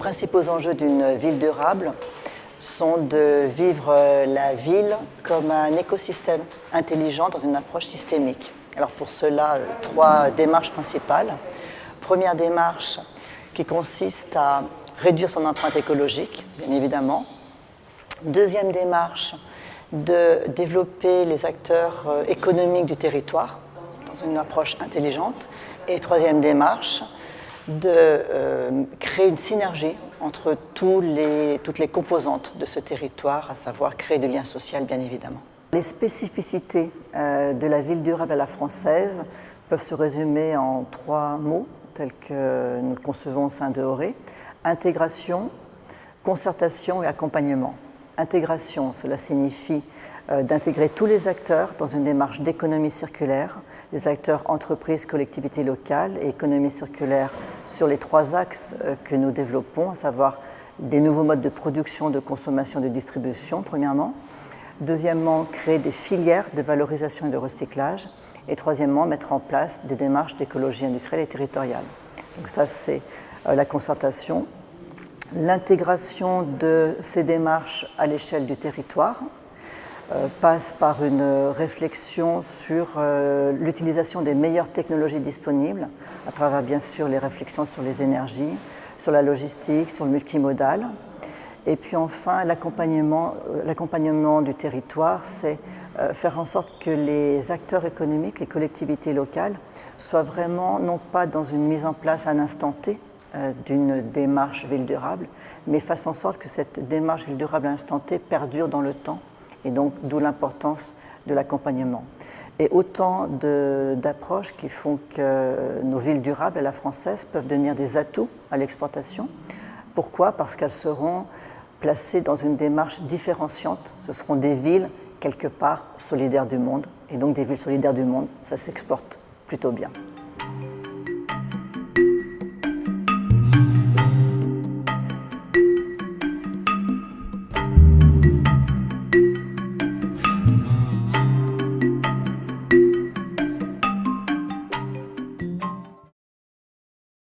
principaux enjeux d'une ville durable sont de vivre la ville comme un écosystème intelligent dans une approche systémique. Alors pour cela, 3 démarches principales. Première démarche qui consiste à réduire son empreinte écologique, bien évidemment. Deuxième démarche, de développer les acteurs économiques du territoire dans une approche intelligente. Et troisième démarche, de créer une synergie entre toutes les composantes de ce territoire, à savoir créer du lien social, bien évidemment. Les spécificités de la ville durable à la française peuvent se résumer en 3 mots, tels que nous le concevons au sein de Oré: intégration, concertation et accompagnement. Intégration, cela signifie d'intégrer tous les acteurs dans une démarche d'économie circulaire, les acteurs entreprises, collectivités locales et économie circulaire sur les 3 axes que nous développons, à savoir des nouveaux modes de production, de consommation, de distribution, premièrement. Deuxièmement, créer des filières de valorisation et de recyclage. Et troisièmement, mettre en place des démarches d'écologie industrielle et territoriale. Donc ça, c'est la concertation. L'intégration de ces démarches à l'échelle du territoire passe par une réflexion sur l'utilisation des meilleures technologies disponibles, à travers bien sûr les réflexions sur les énergies, sur la logistique, sur le multimodal. Et puis enfin, l'accompagnement du territoire, c'est faire en sorte que les acteurs économiques, les collectivités locales, soient vraiment non pas dans une mise en place à un instant T d'une démarche ville durable, mais fassent en sorte que cette démarche ville durable à l'instant T perdure dans le temps, et donc d'où l'importance de l'accompagnement. Et autant d'approches qui font que nos villes durables à la française peuvent devenir des atouts à l'exportation. Pourquoi ? Parce qu'elles seront placées dans une démarche différenciante. Ce seront des villes, quelque part, solidaires du monde. Et donc des villes solidaires du monde, ça s'exporte plutôt bien.